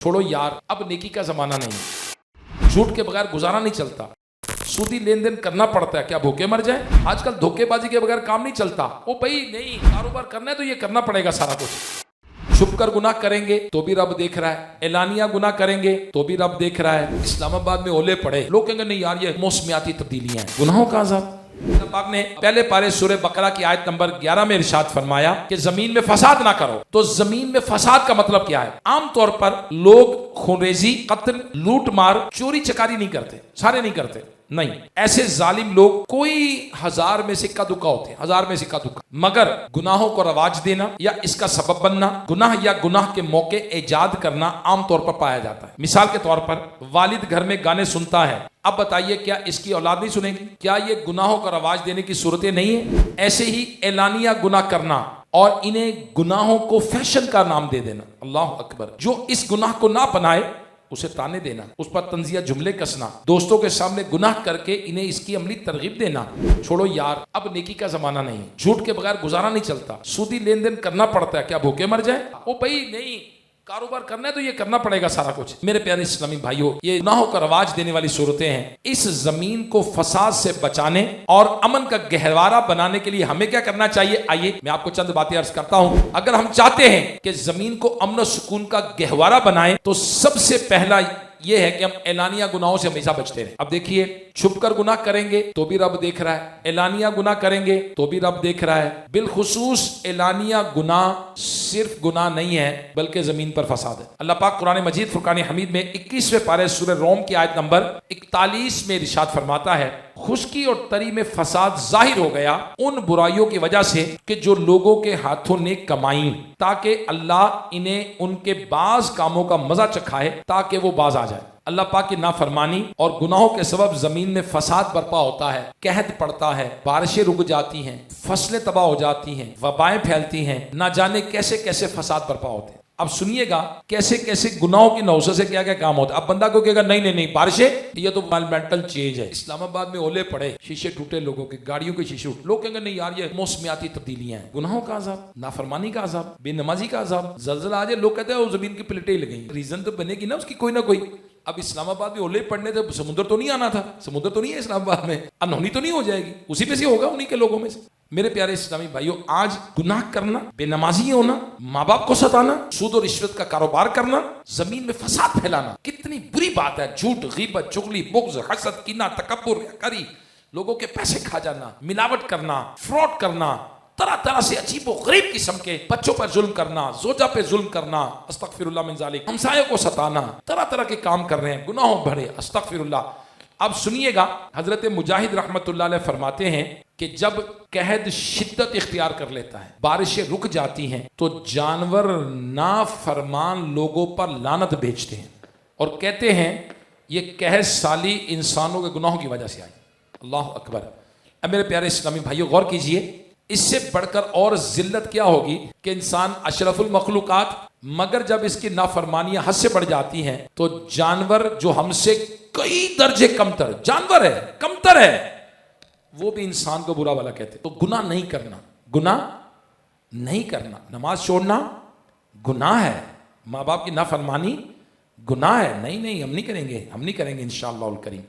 छोड़ो यार, अब नेकी का जमाना नहीं। झूठ के बगैर गुजारा नहीं चलता, सूदी लेन देन करना पड़ता है। क्या भूखे मर जाए? आजकल धोखेबाजी के बगैर काम नहीं चलता। ओ भाई नहीं, कारोबार करना है तो ये करना पड़ेगा सारा कुछ। छुप कर गुनाह करेंगे तो भी रब देख रहा है, एलानिया गुनाह करेंगे तो भी रब देख रहा है। इस्लामाबाद में ओले पड़े, लोग कहेंगे नहीं यार ये मौसमियाती तब्दीलियां हैं, गुनाहों का अज़ाब। पाक ने पहले पारे सूरह बकरा की आयत नंबर 11 में इरशाद फरमाया कि जमीन में फसाद ना करो। तो जमीन में फसाद का मतलब क्या है? आमतौर पर लोग खूनरेजी, कत्ल, लूट मार, चोरी चकारी नहीं करते, सारे नहीं करते, नहीं। ऐसे जालिम लोग कोई 1000 में से इक्का दुक्का होते हैं, 1000 में से इक्का दुक्का। मगर गुनाहों को रवाज देना या इसका सबब बनना, गुनाह या गुनाह के मौके ईजाद करना आमतौर पर पाया जाता है। मिसाल के तौर पर वालिद घर में गाने सुनता है, अब बताइए क्या इसकी औलाद नहीं सुनेगी? क्या ये गुनाहों का रवाज देने की सूरतें नहीं है? ऐसे ही एलानिया गुनाह करना और इन्हें गुनाहों को फैशन का नाम दे देना, अल्लाह अकबर। जो इस गुनाह को ना बनाए उसे ताने देना, उस पर तंजिया जुमले कसना, दोस्तों के सामने गुनाह करके इन्हें इसकी अमली तरगीब देना। छोड़ो यार, अब नेकी का जमाना नहीं। झूठ के बगैर गुजारा नहीं चलता, सूदी लेन देन करना पड़ता है। क्या भूखे मर जाए? ओ भाई नहीं, कारोबार करना है तो ये करना पड़ेगा सारा कुछ। मेरे प्यारे इस्लामी भाइयों, ये गुनाहों का रवाज देने वाली सूरतें हैं। इस जमीन को फसाद से बचाने और अमन का गहवारा बनाने के लिए हमें क्या करना चाहिए? आइए मैं आपको चंद बातें अर्ज करता हूं। अगर हम चाहते हैं कि जमीन को अमन और सुकून का गहवारा बनाएं तो सबसे पहला ये है कि हम एलानिया गुनाहों से हमेशा बचते रहें। अब देखिए, छुप कर गुनाह करेंगे तो भी रब देख रहा है, एलानिया गुनाह करेंगे तो भी रब देख रहा है। बिलखुसूस एलानिया गुनाह सिर्फ गुनाह नहीं है बल्कि जमीन पर फसाद है। अल्लाह पाक कुरान मजीद फुरकान हमीद में 21वें पारे सूरह रोम की आयत नंबर 41 में इरशाद फरमाता है, खुश्की और तरी में फसाद जाहिर हो गया उन बुराइयों की वजह से कि जो लोगों के हाथों ने कमाई, ताकि अल्लाह इन्हें उनके बाज कामों का मजा चखाए ताकि वो बाज आ जाए। अल्लाह पाक की नाफरमानी और गुनाहों के सबब जमीन में फसाद बर्पा होता है, कहत पड़ता है, बारिशें रुक जाती हैं, फसलें तबाह हो जाती हैं, वबाएं फैलती हैं, ना जाने कैसे कैसे फसाद बर्पा होते हैं। अब सुनिएगा कैसे कैसे गुनाहों की नौसत से क्या क्या काम होता है। अब बंदा को कहेगा नहीं नहीं नहीं, बारिशें ये तो मेंटल चेंज है। इस्लामाबाद में ओले पड़े, शीशे टूटे, लोगों के गाड़ियों के शीशे उठे, लोग कहेंगे नहीं यार ये मौसमियाती तब्दीलियां हैं। गुनाहों का अज़ाब, नाफरमानी का अज़ाब, बेनमाजी का अज़ाब, जलजला आ जाए, लोग कहते हैं वो जमीन की प्लेटें ही लगेंगी। रीजन तो बनेगी ना उसकी कोई ना कोई। अब इस्लामाबाद में ओले पड़ने थे, समुद्र तो नहीं आना था, समुद्र तो नहीं है इस्लामाबाद में, अनहोनी तो नहीं हो जाएगी, उसी पे से होगा, उन्हीं के लोगों में से। मेरे प्यारे इस्लामी भाइयों, आज गुनाह करना, बेनमाजी होना, माँ बाप को सताना, सूद और रिश्वत का कारोबार करना, जमीन में फसाद फैलाना कितनी बुरी बात है। झूठ, गीबत, चुगली, बुग़्ज़, हसद, कीना, तकब्बुर, करी, लोगों के पैसे खा जाना, मिलावट करना, फ्रॉड करना, तरह तरह से अजीब व गरीब किस्म के, बच्चों पर जुल्म करना, जोजा पे जुल्म करना, अस्तगफिरुल्लाह मिन ज़ालिक, हमसायों को सताना, तरह तरह के काम कर रहे हैं, गुनाहों भरे, अस्तगफिरुल्लाह। अब सुनिएगा, हजरत मुजाहिद रहमतुल्लाह अलैह फरमाते हैं कि जब कहद शिद्दत इख्तियार कर लेता है, बारिशें रुक जाती हैं, तो जानवर नाफरमान लोगों पर लानत भेजते हैं और कहते हैं ये कहद साली इंसानों के गुनाहों की वजह से आई। अल्लाह अकबर। अब मेरे प्यारे इस्लामी भाइयों गौर कीजिए, इससे बढ़कर और जिल्लत क्या होगी कि इंसान अशरफुल मखलूकात, मगर जब इसकी नाफरमानियां हद से बढ़ जाती हैं तो जानवर जो हमसे कई दर्जे कमतर जानवर है, कमतर है, वो भी इंसान को बुरा वाला कहते। तो गुनाह नहीं करना, गुनाह नहीं करना, नमाज छोड़ना गुनाह है, माँ बाप की नाफरमानी गुनाह है, नहीं नहीं हम नहीं करेंगे, हम नहीं करेंगे इंशाअल्लाह करीम।